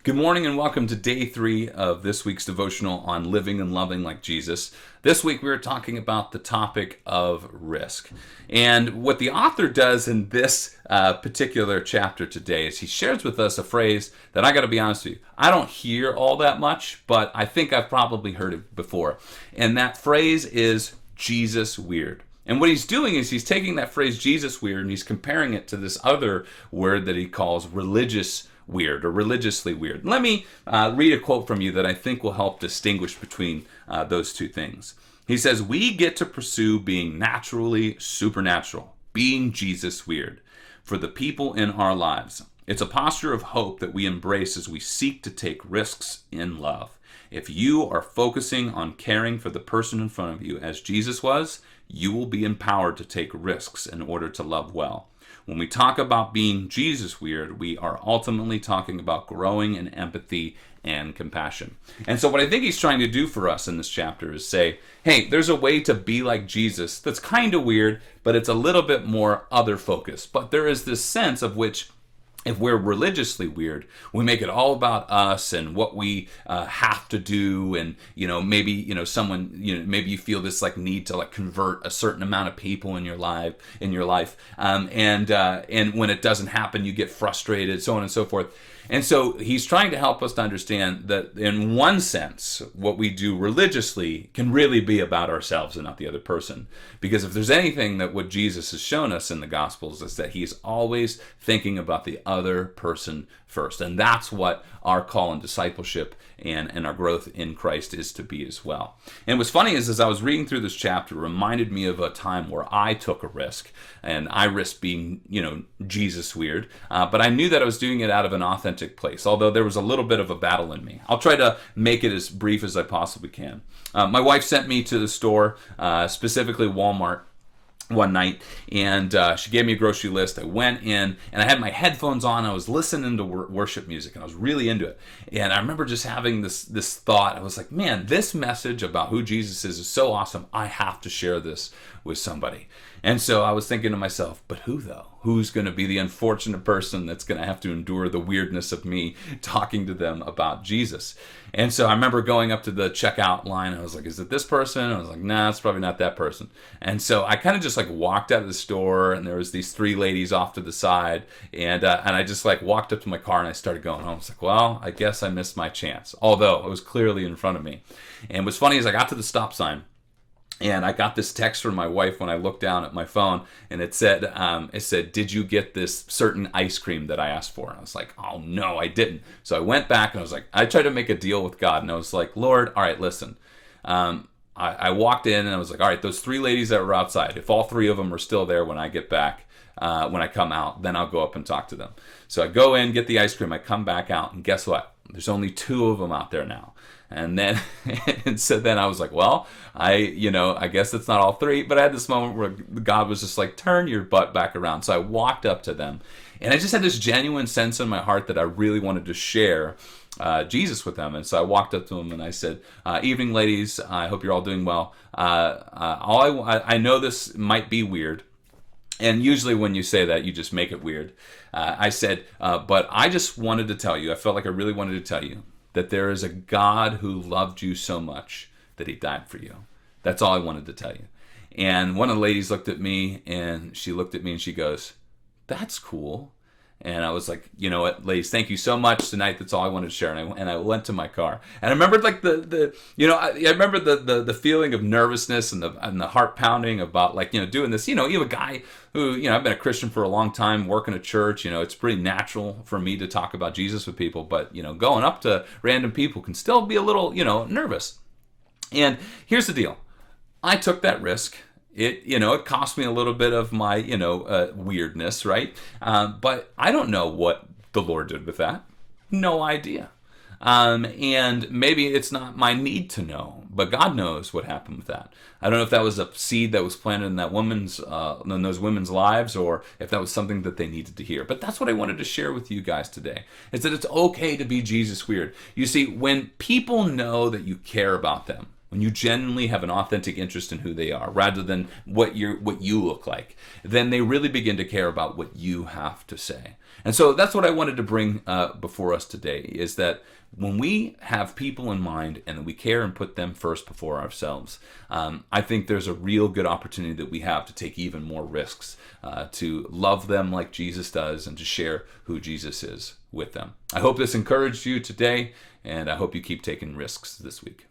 Good morning and welcome to day 3 of this week's devotional on living and loving like Jesus. This week we are talking about the topic of risk. And what the author does in this particular chapter today is he shares with us a phrase that I got to be honest with you, I don't hear all that much, but I think I've probably heard it before. And that phrase is Jesus weird. And what he's doing is he's taking that phrase Jesus weird and he's comparing it to this other word that he calls religious weird or religiously weird. Let me read a quote from you that I think will help distinguish between those two things. He says, "We get to pursue being naturally supernatural, being Jesus weird, for the people in our lives. It's a posture of hope that we embrace as we seek to take risks in love. If you are focusing on caring for the person in front of you as Jesus was, you will be empowered to take risks in order to love well. When we talk about being Jesus weird, we are ultimately talking about growing in empathy and compassion." And so what I think he's trying to do for us in this chapter is say, hey, there's a way to be like Jesus that's kind of weird, but it's a little bit more other focused. But there is this sense of which, if we're religiously weird, we make it all about us and what we have to do, and maybe someone maybe you feel this like need to like convert a certain amount of people in your life, and when it doesn't happen, you get frustrated, so on and so forth. And so he's trying to help us to understand that in one sense, what we do religiously can really be about ourselves and not the other person. Because if there's anything that what Jesus has shown us in the Gospels is that he's always thinking about the other person first. And that's what our call in discipleship and our growth in Christ is to be as well. And what's funny is as I was reading through this chapter, it reminded me of a time where I took a risk. And I risked being, Jesus weird. But I knew that I was doing it out of an authentic place, although there was a little bit of a battle in me. I'll try to make it as brief as I possibly can. My wife sent me to the store, specifically Walmart, one night, and she gave me a grocery list. I went in and I had my headphones on. I was listening to worship music and I was really into it. And I remember just having this thought. I was like, man, this message about who Jesus is so awesome. I have to share this with somebody. And so I was thinking to myself, but who though? Who's going to be the unfortunate person that's going to have to endure the weirdness of me talking to them about Jesus? And so I remember going up to the checkout line. I was like, is it this person? And I was like, nah, it's probably not that person. And so I kind of just like walked out of the store, and there was these 3 ladies off to the side. And I just like walked up to my car and I started going home. I was like, well, I guess I missed my chance. Although it was clearly in front of me. And what's funny is I got to the stop sign. And I got this text from my wife when I looked down at my phone, and it said, did you get this certain ice cream that I asked for? And I was like, oh no, I didn't. So I went back and I was like, I tried to make a deal with God, and I was like, Lord, all right, listen. I walked in and I was like, all right, those 3 ladies that were outside, if all 3 of them are still there when I get back, when I come out, then I'll go up and talk to them. So I go in, get the ice cream, I come back out, and guess what? There's only 2 of them out there now. And then, and so then I was like, well, I guess it's not all 3, but I had this moment where God was just like, turn your butt back around. So I walked up to them, and I just had this genuine sense in my heart that I really wanted to share Jesus with them. And so I walked up to them and I said, evening ladies, I hope you're all doing well. I know this might be weird. And usually when you say that, you just make it weird. I said, but I just wanted to tell you, I felt like I really wanted to tell you that there is a God who loved you so much that he died for you. That's all I wanted to tell you. And one of the ladies looked at me and she goes, that's cool. And I was like, you know what, ladies, thank you so much tonight. That's all I wanted to share. And I went to my car. And I remembered like I remember the feeling of nervousness and the heart pounding about like, doing this. You have a guy who, I've been a Christian for a long time, working at church. It's pretty natural for me to talk about Jesus with people. But, going up to random people can still be a little, nervous. And here's the deal. I took that risk. It cost me a little bit of my, weirdness, right? But I don't know what the Lord did with that. No idea. And maybe it's not my need to know, but God knows what happened with that. I don't know if that was a seed that was planted in that in those women's lives, or if that was something that they needed to hear. But that's what I wanted to share with you guys today, is that it's okay to be Jesus weird. You see, when people know that you care about them, when you genuinely have an authentic interest in who they are rather than what you look like, then they really begin to care about what you have to say. And so that's what I wanted to bring before us today, is that when we have people in mind and we care and put them first before ourselves, I think there's a real good opportunity that we have to take even more risks, to love them like Jesus does and to share who Jesus is with them. I hope this encouraged you today, and I hope you keep taking risks this week.